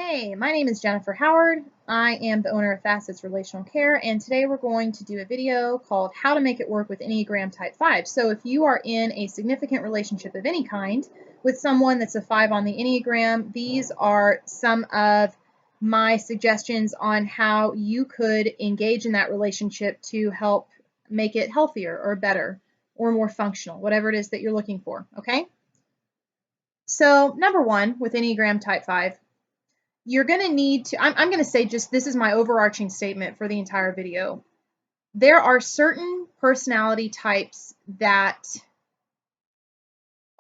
Hey, my name is Jennifer Howard. I am the owner of Facets Relational Care, and today we're going to do a video called How to Make It Work with Enneagram Type 5. So if you are in a significant relationship of any kind with someone that's a 5 on the Enneagram, these are some of my suggestions on how you could engage in that relationship to help make it healthier or better or more functional, whatever it is that you're looking for, okay? So number one, with Enneagram Type 5, you're going to need to, I'm going to say just this is my overarching statement for the entire video. There are certain personality types that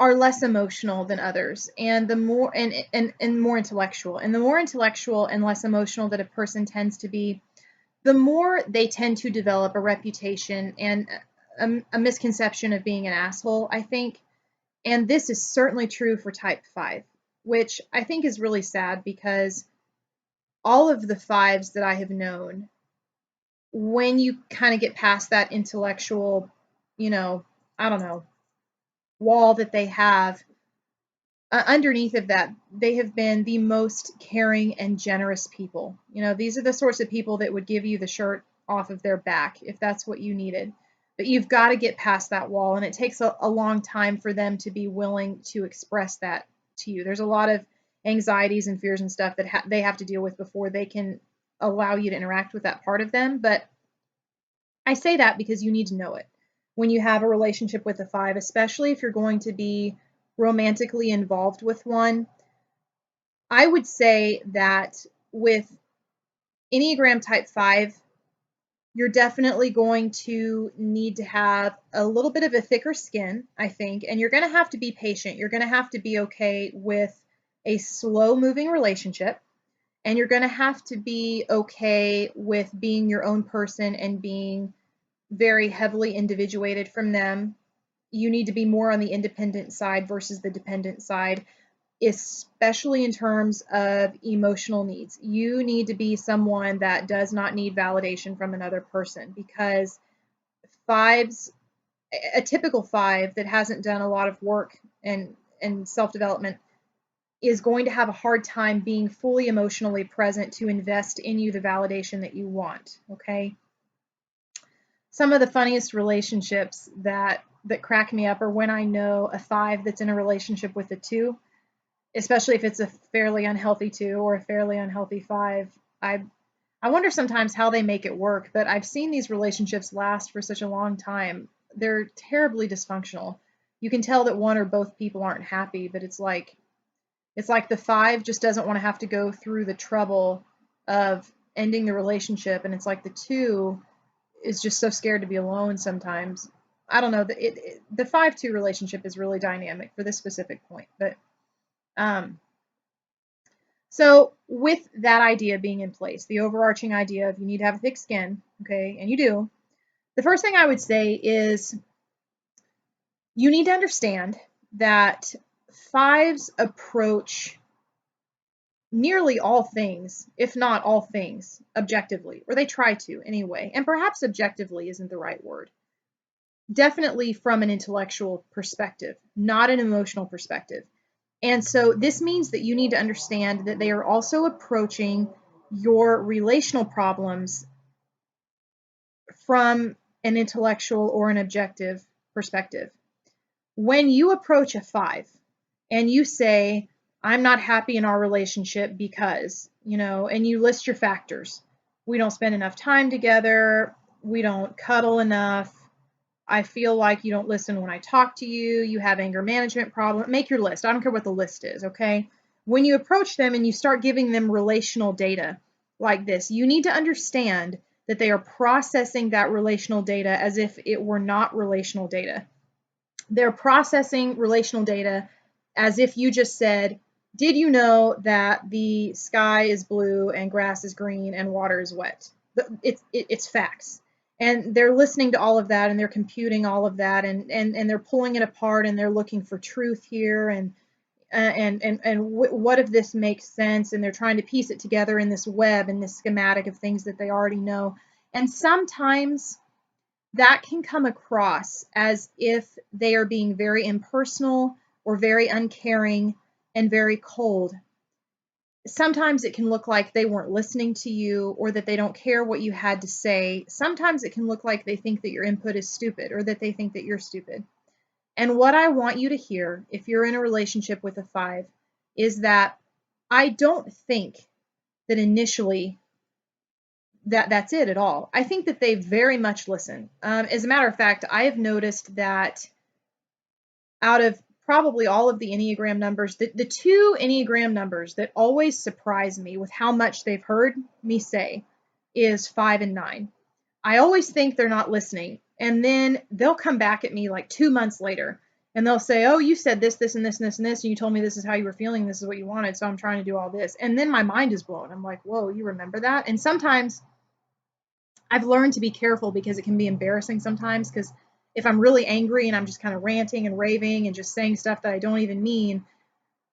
are less emotional than others, and the more and more intellectual. And the more intellectual and less emotional that a person tends to be, the more they tend to develop a reputation and a misconception of being an asshole, I think. And this is certainly true for type 5, which I think is really sad because all of the 5s that I have known, when you kind of get past that intellectual, I don't know, wall that they have, underneath of that, they have been the most caring and generous people. These are the sorts of people that would give you the shirt off of their back if that's what you needed. But you've got to get past that wall, and it takes a long time for them to be willing to express that to you. There's a lot of anxieties and fears and stuff that they have to deal with before they can allow you to interact with that part of them. But I say that because you need to know it when you have a relationship with a 5, especially if you're going to be romantically involved with one. I would say that with Enneagram Type 5, you're definitely going to need to have a little bit of a thicker skin, I think, and you're going to have to be patient. You're going to have to be okay with a slow-moving relationship, and you're going to have to be okay with being your own person and being very heavily individuated from them. You need to be more on the independent side versus the dependent side, especially in terms of emotional needs. You need to be someone that does not need validation from another person, because 5s, a typical 5 that hasn't done a lot of work and self-development, is going to have a hard time being fully emotionally present to invest in you the validation that you want, okay? Some of the funniest relationships that crack me up are when I know a 5 that's in a relationship with a 2, especially if it's a fairly unhealthy 2 or a fairly unhealthy 5. I wonder sometimes how they make it work, but I've seen these relationships last for such a long time. They're terribly dysfunctional. You can tell that one or both people aren't happy, but it's like the 5 just doesn't want to have to go through the trouble of ending the relationship, and it's like the 2 is just so scared to be alone sometimes. I don't know. The 5-2 relationship is really dynamic for this specific point, but so with that idea being in place, the overarching idea of you need to have a thick skin, okay, and you do, the first thing I would say is you need to understand that 5s approach nearly all things, if not all things, objectively, or they try to anyway, and perhaps objectively isn't the right word. Definitely from an intellectual perspective, not an emotional perspective. And so this means that you need to understand that they are also approaching your relational problems from an intellectual or an objective perspective. When you approach a 5 and you say, I'm not happy in our relationship because, and you list your factors. We don't spend enough time together. We don't cuddle enough. I feel like you don't listen when I talk to you. You have anger management problem. Make your list. I don't care what the list is, okay? When you approach them and you start giving them relational data like this, you need to understand that they are processing that relational data as if it were not relational data. They're processing relational data as if you just said, did you know that the sky is blue and grass is green and water is wet? It's facts. And they're listening to all of that, and they're computing all of that, and they're pulling it apart, and they're looking for truth here, and what if this makes sense, and they're trying to piece it together in this web, in this schematic of things that they already know. And sometimes that can come across as if they are being very impersonal or very uncaring and very cold. Sometimes it can look like they weren't listening to you or that they don't care what you had to say. Sometimes it can look like they think that your input is stupid or that they think that you're stupid. And what I want you to hear, if you're in a relationship with a 5, is that I don't think that initially that's it at all. I think that they very much listen. As a matter of fact, I have noticed that out of probably all of the Enneagram numbers, the 2 Enneagram numbers that always surprise me with how much they've heard me say is 5 and 9. I always think they're not listening. And then they'll come back at me like 2 months later and they'll say, oh, you said this, this, and this, and this, and this, and you told me this is how you were feeling, this is what you wanted, so I'm trying to do all this. And then my mind is blown. I'm like, whoa, you remember that? And sometimes I've learned to be careful because it can be embarrassing sometimes, because if I'm really angry and I'm just kind of ranting and raving and just saying stuff that I don't even mean,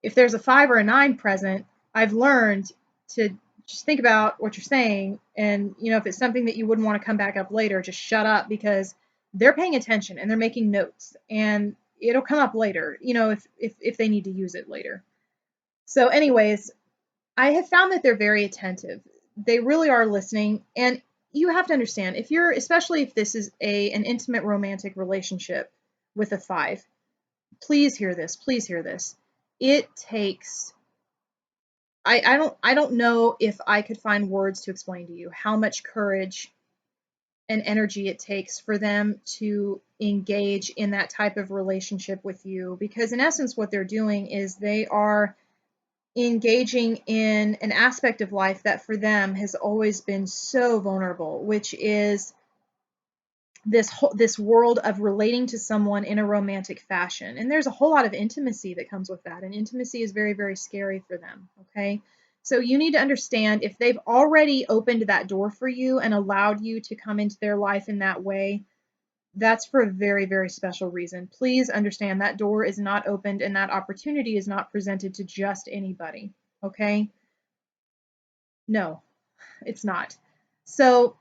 if there's a 5 or a 9 present, I've learned to just think about what you're saying. And, if it's something that you wouldn't want to come back up later, just shut up, because they're paying attention and they're making notes and it'll come up later, if they need to use it later. So anyways, I have found that they're very attentive. They really are listening. And you have to understand, especially if this is an intimate romantic relationship with a 5, please hear this. Please hear this. It takes, I don't know if I could find words to explain to you how much courage and energy it takes for them to engage in that type of relationship with you, because in essence what they're doing is they are engaging in an aspect of life that for them has always been so vulnerable, which is this world of relating to someone in a romantic fashion. And there's a whole lot of intimacy that comes with that, and intimacy is very, very scary for them. Okay, so you need to understand, if they've already opened that door for you and allowed you to come into their life in that way, that's for a very, very special reason. Please understand that door is not opened and that opportunity is not presented to just anybody. Okay? No, it's not. So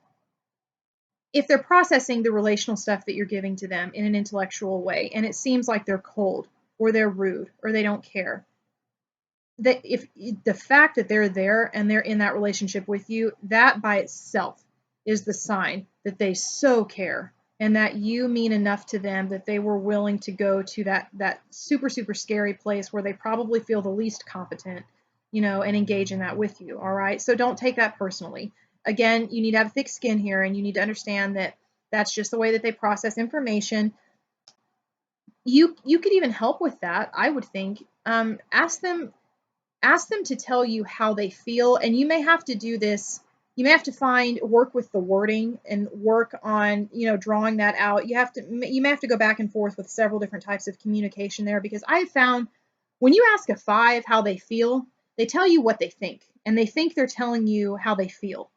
if they're processing the relational stuff that you're giving to them in an intellectual way, and it seems like they're cold or they're rude or they don't care, that if the fact that they're there and they're in that relationship with you, that by itself is the sign that they so care and that you mean enough to them that they were willing to go to that super, super scary place where they probably feel the least competent, and engage in that with you. All right. So don't take that personally. Again, you need to have thick skin here, and you need to understand that that's just the way that they process information. You could even help with that, I would think. Ask them to tell you how they feel, and you may have to do this. You may have to work with the wording and work on, drawing that out. You may have to go back and forth with several different types of communication there, because I have found when you ask a 5 how they feel, they tell you what they think, and they think they're telling you how they feel.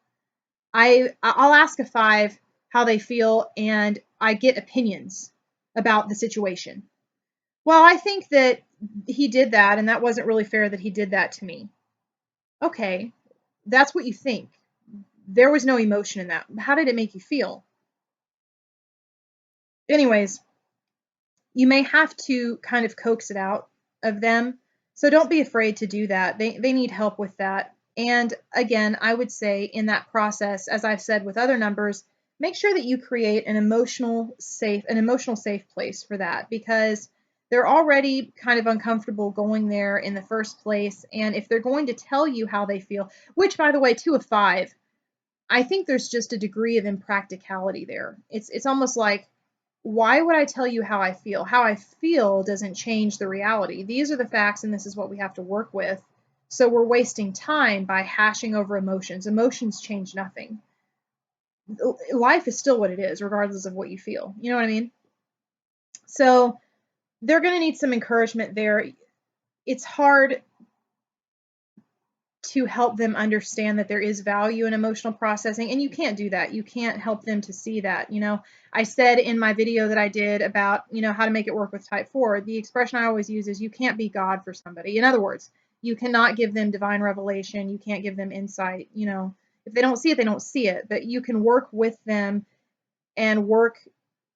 I'll ask a 5 how they feel, and I get opinions about the situation. Well, I think that he did that, and that wasn't really fair that he did that to me. Okay, that's what you think. There was no emotion in that. How did it make you feel? Anyways, you may have to kind of coax it out of them. So don't be afraid to do that. They need help with that. And again, I would say in that process, as I've said with other numbers, make sure that you create an emotional safe place for that, because they're already kind of uncomfortable going there in the first place. And if they're going to tell you how they feel, which by the way, to a 5, I think there's just a degree of impracticality there. It's almost like, why would I tell you how I feel? How I feel doesn't change the reality. These are the facts, and this is what we have to work with. So we're wasting time by hashing over emotions. Emotions change nothing. Life is still what it is, regardless of what you feel. You know what I mean? So they're going to need some encouragement there. It's hard to help them understand that there is value in emotional processing, and you can't do that. You can't help them to see that. I said in my video that I did about, how to make it work with type 4, the expression I always use is, you can't be God for somebody. In other words, you cannot give them divine revelation. You can't give them insight. If they don't see it, they don't see it, but you can work with them and work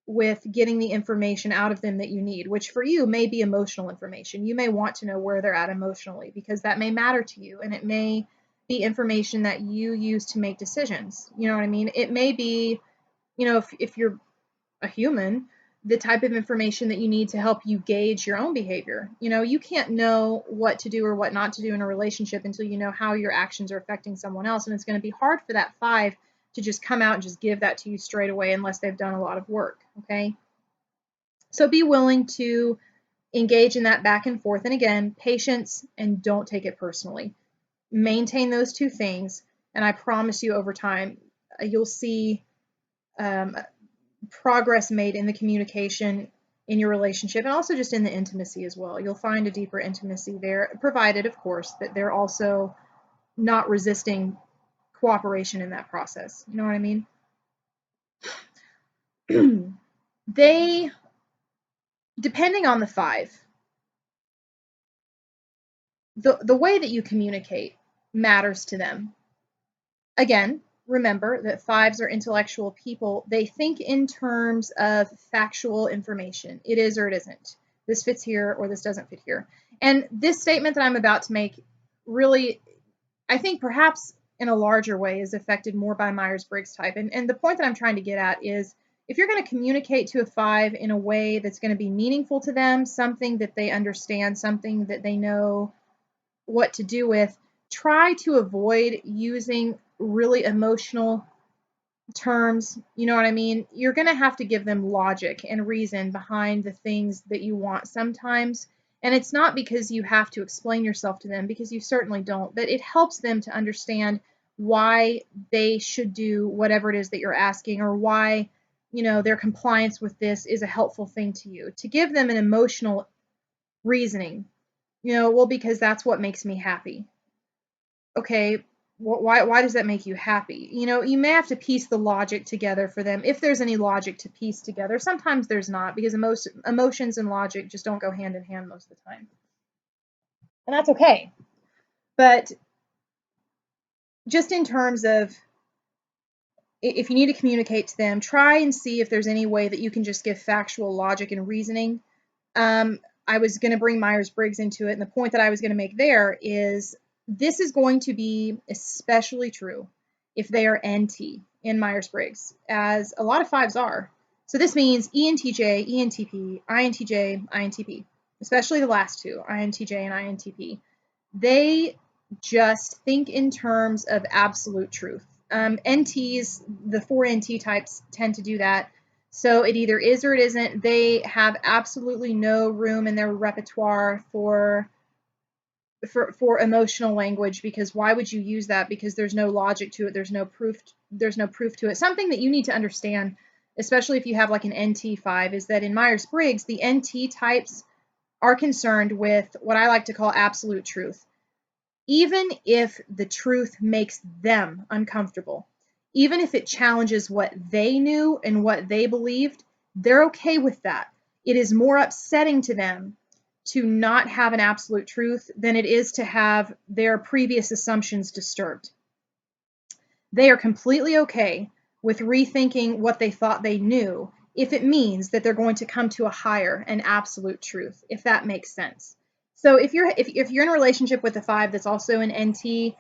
with getting the information out of them that you need, which for you may be emotional information. You may want to know where they're at emotionally because that may matter to you, and it may be information that you use to make decisions. You know what I mean? It may be, if you're a human, the type of information that you need to help you gauge your own behavior. You can't know what to do or what not to do in a relationship until you know how your actions are affecting someone else. And it's going to be hard for that 5 to just come out and just give that to you straight away unless they've done a lot of work. Okay. So be willing to engage in that back and forth. And again, patience, and don't take it personally. Maintain those two things. And I promise you, over time, you'll see progress made in the communication in your relationship, and also just in the intimacy as well. You'll find a deeper intimacy there, provided, of course, that they're also not resisting cooperation in that process. You know what I mean? They, depending on the 5, the way that you communicate matters to them. Again, remember that 5s are intellectual people. They think in terms of factual information. It is or it isn't. This fits here or this doesn't fit here. And this statement that I'm about to make really, I think perhaps in a larger way, is affected more by Myers-Briggs type. And the point that I'm trying to get at is, if you're going to communicate to a 5 in a way that's going to be meaningful to them, something that they understand, something that they know what to do with, try to avoid using really emotional terms. You know what I mean? You're going to have to give them logic and reason behind the things that you want sometimes. And it's not because you have to explain yourself to them, because you certainly don't, but it helps them to understand why they should do whatever it is that you're asking, or why, their compliance with this is a helpful thing to you. To give them an emotional reasoning, well, because that's what makes me happy. Okay, why does that make you happy? You may have to piece the logic together for them, if there's any logic to piece together. Sometimes there's not, because emotions and logic just don't go hand in hand most of the time. And that's okay. But just in terms of, if you need to communicate to them, try and see if there's any way that you can just give factual logic and reasoning. I was going to bring Myers-Briggs into it, and the point that I was going to make there is, this is going to be especially true if they are NT in Myers-Briggs, as a lot of 5s are. So this means ENTJ, ENTP, INTJ, INTP, especially the last two, INTJ and INTP. They just think in terms of absolute truth. NTs, the 4 NT types, tend to do that. So it either is or it isn't. They have absolutely no room in their repertoire for emotional language, because why would you use that? Because there's no logic to it. There's no proof to it. Something that you need to understand, especially if you have like an NT5, is that in Myers-Briggs, the NT types are concerned with what I like to call absolute truth. Even if the truth makes them uncomfortable, even if it challenges what they knew and what they believed, they're okay with that. It is more upsetting to them to not have an absolute truth than it is to have their previous assumptions disturbed. They are completely okay with rethinking what they thought they knew, if it means that they're going to come to a higher and absolute truth, if that makes sense. So if you're in a relationship with a 5 that's also an NT,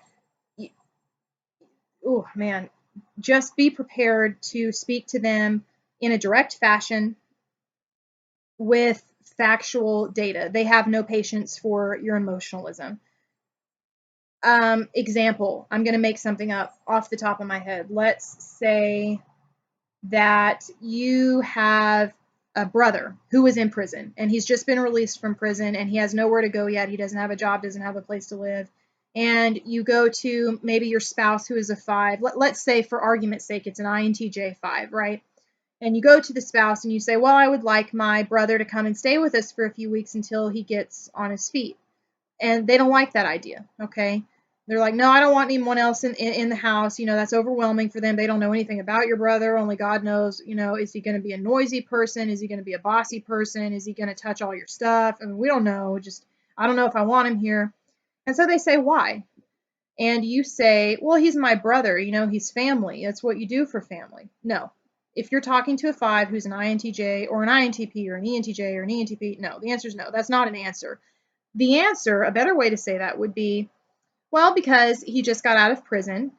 oh man, just be prepared to speak to them in a direct fashion with factual data. They have no patience for your emotionalism. Example, I'm going to make something up off the top of my head. Let's say that you have a brother who is in prison, and he's just been released from prison, and he has nowhere to go yet. He doesn't have a job, doesn't have a place to live. And you go to maybe your spouse, who is a 5. Let's say, for argument's sake, it's an INTJ 5, right? And you go to the spouse and you say, well, I would like my brother to come and stay with us for a few weeks until he gets on his feet. And they don't like that idea, okay? They're like, no, I don't want anyone else in the house. That's overwhelming for them. They don't know anything about your brother. Only God knows, is he going to be a noisy person? Is he going to be a bossy person? Is he going to touch all your stuff? I mean, we don't know. I don't know if I want him here. And so they say, why? And you say, well, he's my brother. He's family. That's what you do for family. No, if you're talking to a 5 who's an INTJ or an INTP or an ENTJ or an ENTP, no, the answer is no. That's not an answer. The answer, a better way to say that would be, well, because he just got out of prison.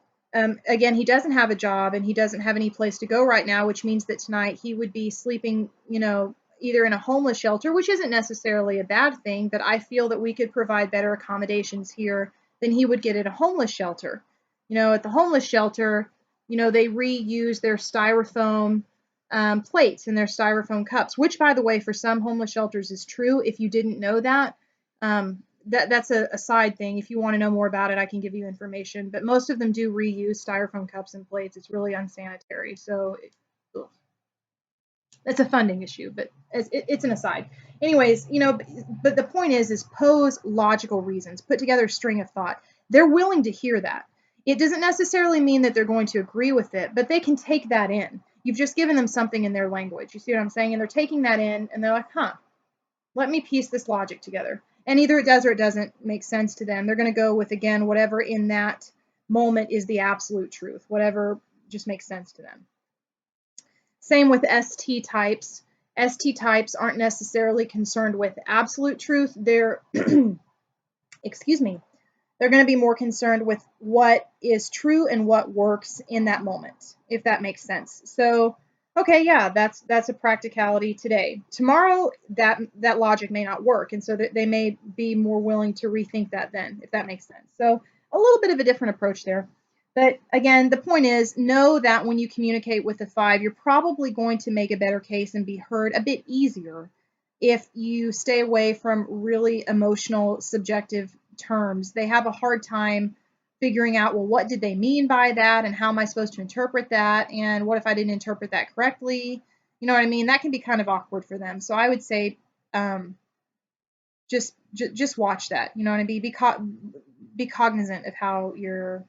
Again, he doesn't have a job and he doesn't have any place to go right now, which means that tonight he would be sleeping, either in a homeless shelter, which isn't necessarily a bad thing, but I feel that we could provide better accommodations here than he would get at a homeless shelter. At the homeless shelter, they reuse their styrofoam plates and their styrofoam cups, which, by the way, for some homeless shelters is true. If you didn't know that, that's a side thing. If you want to know more about it, I can give you information. But most of them do reuse styrofoam cups and plates. It's really unsanitary. So it's a funding issue, but it's an aside. Anyways, but the point is pose logical reasons, put together a string of thought. They're willing to hear that. It doesn't necessarily mean that they're going to agree with it, but they can take that in. You've just given them something in their language. You see what I'm saying? And they're taking that in and they're like, let me piece this logic together. And either it does or it doesn't make sense to them. They're going to go with, again, whatever in that moment is the absolute truth, whatever just makes sense to them. Same with ST types. ST types aren't necessarily concerned with absolute truth. They're, excuse me, they're going to be more concerned with what is true and what works in that moment, if that makes sense. So, okay, yeah, that's a practicality today. Tomorrow, that logic may not work, and so they may be more willing to rethink that then, if that makes sense. So a little bit of a different approach there. But again, the point is, know that when you communicate with a 5, you're probably going to make a better case and be heard a bit easier if you stay away from really emotional, subjective terms. They have a hard time figuring out, well, what did they mean by that, and how am I supposed to interpret that, and what if I didn't interpret that correctly? You know what I mean? That can be kind of awkward for them. So I would say just watch that. You know what I mean? Be cognizant of how you're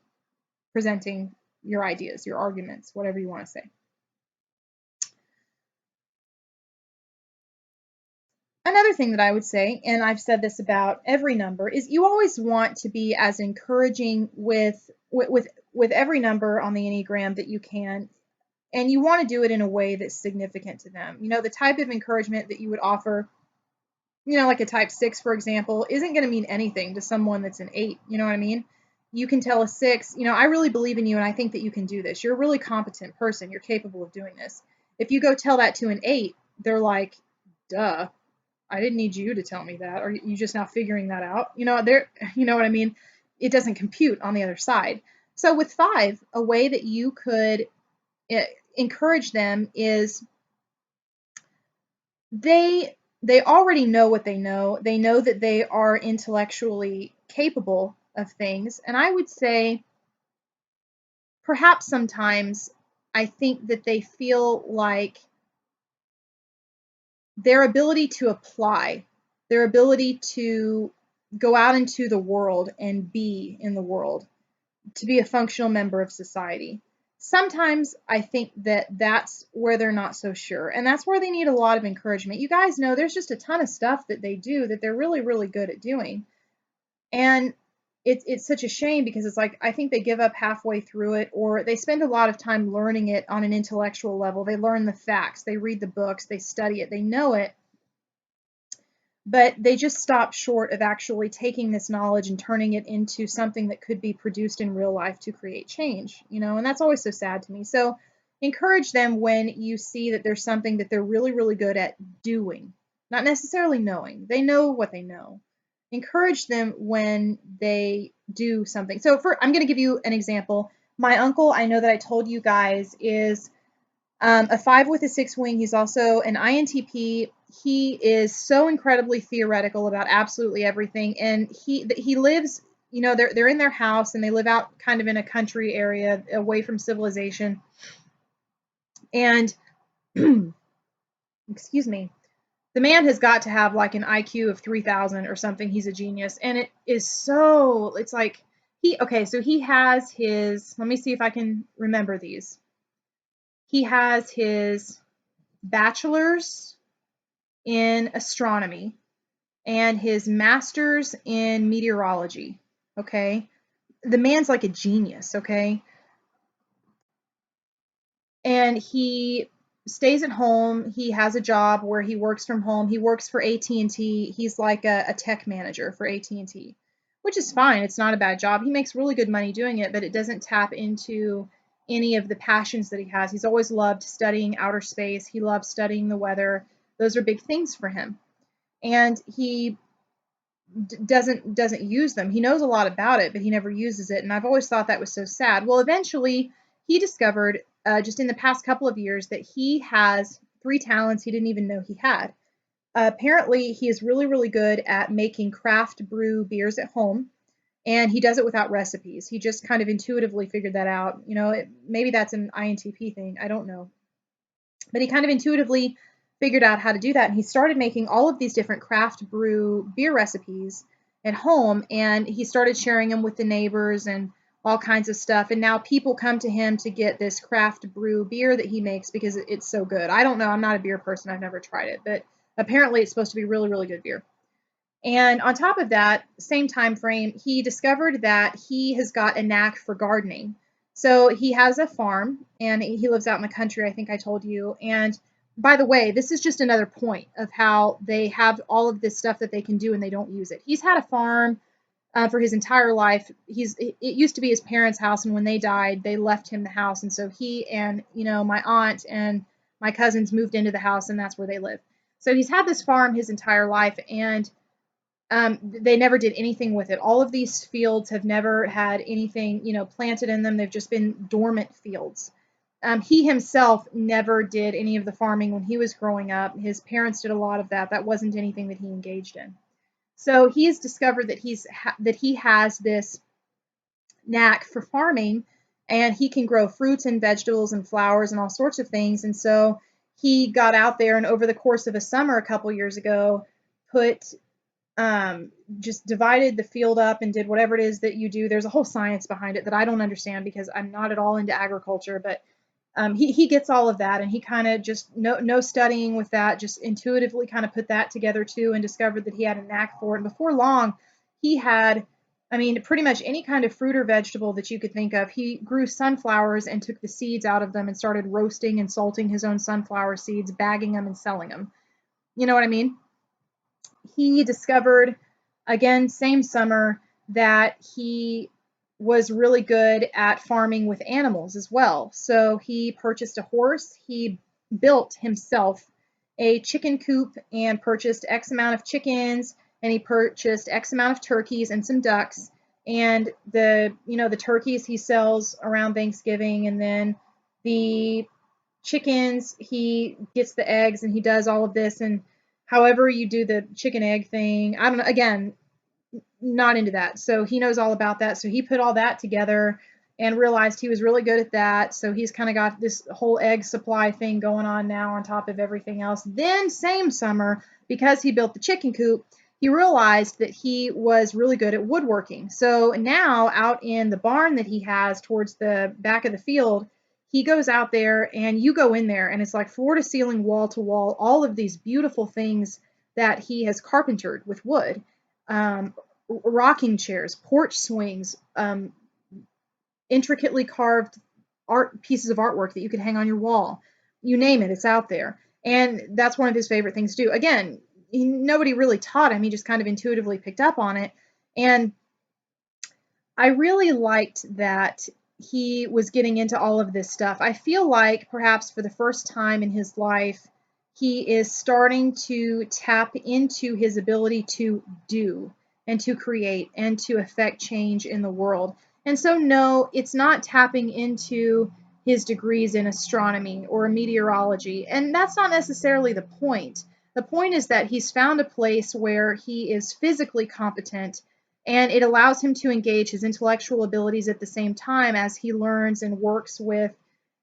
presenting your ideas, your arguments, whatever you want to say. Another thing that I would say, and I've said this about every number, is you always want to be as encouraging with every number on the Enneagram that you can, and you want to do it in a way that's significant to them. The type of encouragement that you would offer, like a type 6, for example, isn't going to mean anything to someone that's an 8. You know what I mean? You can tell a 6, I really believe in you and I think that you can do this. You're a really competent person. You're capable of doing this. If you go tell that to an 8, they're like, duh. I didn't need you to tell me that. Are you just now figuring that out? You know what I mean? It doesn't compute on the other side. So with 5, a way that you could encourage them is they already know what they know. They know that they are intellectually capable of things. And I would say perhaps sometimes I think that they feel like their ability to apply, their ability to go out into the world and be in the world, to be a functional member of society. Sometimes I think that that's where they're not so sure, and that's where they need a lot of encouragement. You guys know there's just a ton of stuff that they do that they're really, really good at doing. And it's such a shame because it's like I think they give up halfway through it, or they spend a lot of time learning it on an intellectual level. They learn the facts, they read the books, they study it, they know it, but they just stop short of actually taking this knowledge and turning it into something that could be produced in real life to create change, and that's always so sad to me. So encourage them when you see that there's something that they're really, really good at doing, not necessarily knowing. They know what they know. Encourage them when they do something. So I'm going to give you an example. My uncle, I know that I told you guys, is a 5 with a 6 wing. He's also an INTP. He is so incredibly theoretical about absolutely everything. And he lives, they're in their house and they live out kind of in a country area away from civilization. And excuse me, the man has got to have like an IQ of 3,000 or something. He's a genius. And it's like so he has his, let me see if I can remember these. He has his bachelor's in astronomy and his master's in meteorology. Okay. The man's like a genius. Okay. And he stays at home. He has a job where he works from home. He works for AT&T. He's like a tech manager for AT&T, which is fine. It's not a bad job. He makes really good money doing it, but it doesn't tap into any of the passions that he has. He's always loved studying outer space. He loves studying the weather. Those are big things for him. And he doesn't use them. He knows a lot about it, but he never uses it. And I've always thought that was so sad. Well, eventually he discovered just in the past couple of years that he has 3 talents he didn't even know he had. Apparently, he is really, really good at making craft brew beers at home, and he does it without recipes. He just kind of intuitively figured that out. Maybe that's an INTP thing. I don't know. But he kind of intuitively figured out how to do that. And he started making all of these different craft brew beer recipes at home. And he started sharing them with the neighbors and all kinds of stuff. And now people come to him to get this craft brew beer that he makes because it's so good. I don't know. I'm not a beer person. I've never tried it. But apparently it's supposed to be really, really good beer. And on top of that, same time frame, he discovered that he has got a knack for gardening. So he has a farm and he lives out in the country, I think I told you. And by the way, this is just another point of how they have all of this stuff that they can do and they don't use it. He's had a farm for his entire life. It used to be his parents' house, and when they died, they left him the house. And so he and my aunt and my cousins moved into the house, and that's where they live. So he's had this farm his entire life, and they never did anything with it. All of these fields have never had anything, planted in them. They've just been dormant fields. He himself never did any of the farming when he was growing up. His parents did a lot of that. That wasn't anything that he engaged in. So he has discovered that he has this knack for farming, and he can grow fruits and vegetables and flowers and all sorts of things. And so he got out there, and over the course of a summer a couple years ago, put just divided the field up and did whatever it is that you do. There's a whole science behind it that I don't understand because I'm not at all into agriculture, but he gets all of that, and he kind of just no studying with that, just intuitively kind of put that together too, and discovered that he had a knack for it. And before long, he had, I mean, pretty much any kind of fruit or vegetable that you could think of. He grew sunflowers and took the seeds out of them and started roasting and salting his own sunflower seeds, bagging them and selling them. You know what I mean? He discovered, again, same summer, that he was really good at farming with animals as well. So he purchased a horse. He built himself a chicken coop and purchased X amount of chickens, and he purchased X amount of turkeys and some ducks. And the turkeys he sells around Thanksgiving, and then the chickens, he gets the eggs, and he does all of this. And however you do the chicken egg thing, I don't know, again, not into that. So he knows all about that. So he put all that together and realized he was really good at that. So he's kind of got this whole egg supply thing going on now on top of everything else. Then same summer, because he built the chicken coop, he realized that he was really good at woodworking. So now out in the barn that he has towards the back of the field, he goes out there, and you go in there and it's like floor to ceiling, wall to wall, all of these beautiful things that he has carpentered with wood. Rocking chairs, porch swings, intricately carved art pieces of artwork that you could hang on your wall. You name it, it's out there. And that's one of his favorite things to do. Again, nobody really taught him. He just kind of intuitively picked up on it. And I really liked that he was getting into all of this stuff. I feel like perhaps for the first time in his life, he is starting to tap into his ability to do and to create and to affect change in the world. And so, no, it's not tapping into his degrees in astronomy or meteorology. And that's not necessarily the point. The point is that he's found a place where he is physically competent, and it allows him to engage his intellectual abilities at the same time as he learns and works with,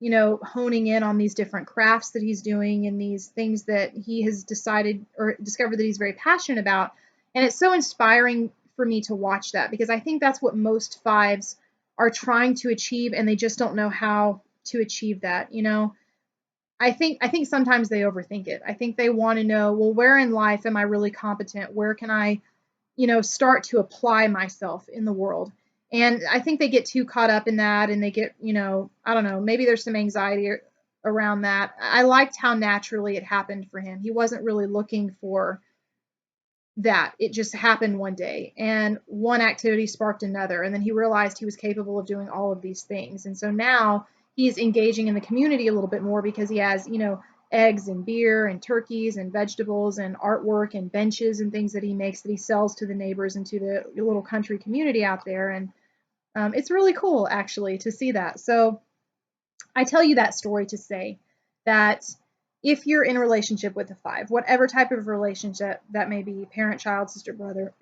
honing in on these different crafts that he's doing and these things that he has decided or discovered that he's very passionate about. And it's so inspiring for me to watch that, because I think that's what most fives are trying to achieve, and they just don't know how to achieve that. I think sometimes they overthink it. I think they want to know, well, where in life am I really competent? Where can I, start to apply myself in the world? And I think they get too caught up in that, and they get, I don't know, maybe there's some anxiety around that. I liked how naturally it happened for him. He wasn't really looking for that. It just happened one day, and one activity sparked another, and then he realized he was capable of doing all of these things. And so now he's engaging in the community a little bit more because he has, eggs and beer and turkeys and vegetables and artwork and benches and things that he makes that he sells to the neighbors and to the little country community out there. And it's really cool, actually, to see that. So I tell you that story to say that if you're in a relationship with a 5, whatever type of relationship that may be, parent, child, sister, brother,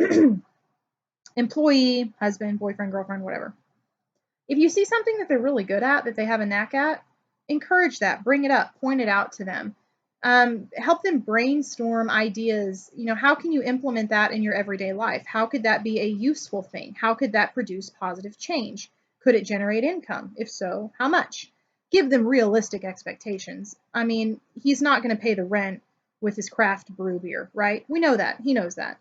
employee, husband, boyfriend, girlfriend, whatever, if you see something that they're really good at, that they have a knack at, encourage that, bring it up, point it out to them. Help them brainstorm ideas. How can you implement that in your everyday life? How could that be a useful thing? How could that produce positive change? Could it generate income? If so, how much? Give them realistic expectations. I mean, he's not going to pay the rent with his craft brew beer, right? We know that. He knows that.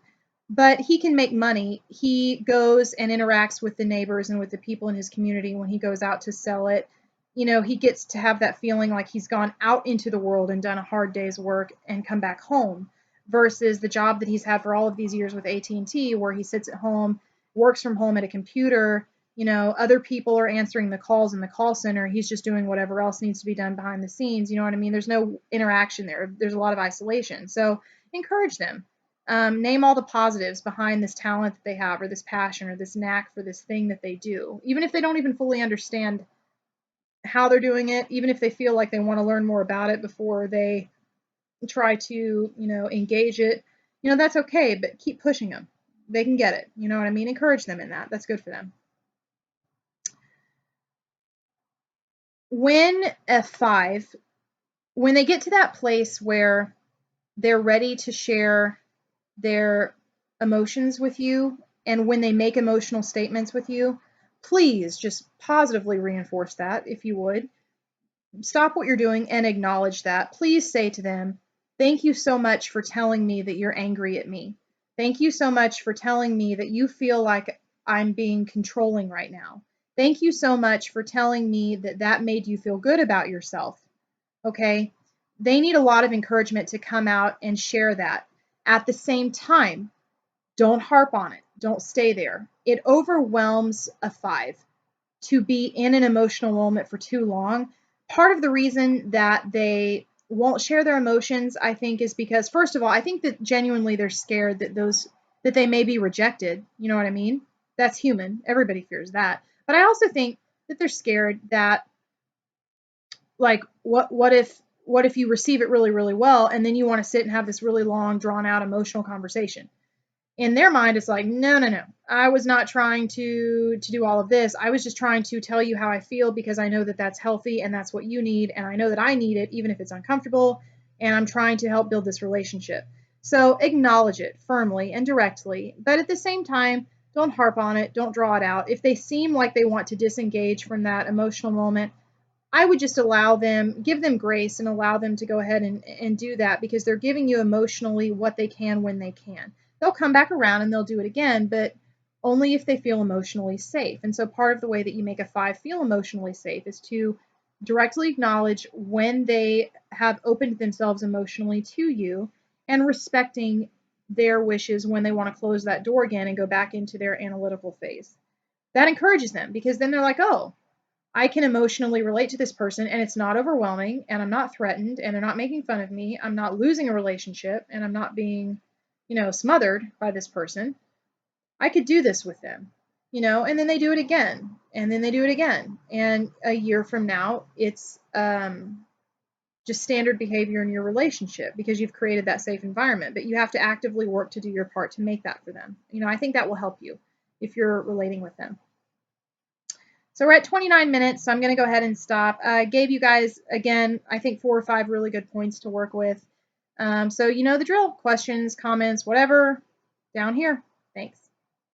But he can make money. He goes and interacts with the neighbors and with the people in his community when he goes out to sell it. He gets to have that feeling like he's gone out into the world and done a hard day's work and come back home, versus the job that he's had for all of these years with AT&T, where he sits at home, works from home at a computer. Other people are answering the calls in the call center. He's just doing whatever else needs to be done behind the scenes. You know what I mean? There's no interaction there. There's a lot of isolation. So encourage them. Name all the positives behind this talent that they have, or this passion, or this knack for this thing that they do. Even if they don't even fully understand how they're doing it, even if they feel like they want to learn more about it before they try to, engage it, that's okay, but keep pushing them. They can get it. You know what I mean? Encourage them in that. That's good for them. When a 5, when they get to that place where they're ready to share their emotions with you, and when they make emotional statements with you, please just positively reinforce that, if you would. Stop what you're doing and acknowledge that. Please say to them, thank you so much for telling me that you're angry at me. Thank you so much for telling me that you feel like I'm being controlling right now. Thank you so much for telling me that that made you feel good about yourself. Okay? They need a lot of encouragement to come out and share that. At the same time, don't harp on it. Don't stay there. It overwhelms a 5 to be in an emotional moment for too long. Part of the reason that they won't share their emotions, I think, is because, first of all, I think that genuinely they're scared that they may be rejected. You know what I mean? That's human. Everybody fears that. But I also think that they're scared that, like, what if you receive it really, really well, and then you want to sit and have this really long, drawn out emotional conversation? In their mind, it's like, no, I was not trying to do all of this. I was just trying to tell you how I feel, because I know that that's healthy and that's what you need, and I know that I need it, even if it's uncomfortable, and I'm trying to help build this relationship. So acknowledge it firmly and directly, but at the same time, don't harp on it, don't draw it out. If they seem like they want to disengage from that emotional moment, I would just give them grace and allow them to go ahead and do that, because they're giving you emotionally what they can when they can. They'll come back around and they'll do it again, but only if they feel emotionally safe. And so part of the way that you make a 5 feel emotionally safe is to directly acknowledge when they have opened themselves emotionally to you, and respecting their wishes when they want to close that door again and go back into their analytical phase. That encourages them, because then they're like, oh, I can emotionally relate to this person, and it's not overwhelming, and I'm not threatened, and they're not making fun of me. I'm not losing a relationship, and I'm not being, smothered by this person. I could do this with them, and then they do it again, and then they do it again. And a year from now, it's just standard behavior in your relationship, because you've created that safe environment. But you have to actively work to do your part to make that for them. I think that will help you if you're relating with them. So we're at 29 minutes, so I'm going to go ahead and stop. I gave you guys, again, I think 4 or 5 really good points to work with. So you know the drill. Questions, comments, whatever, down here.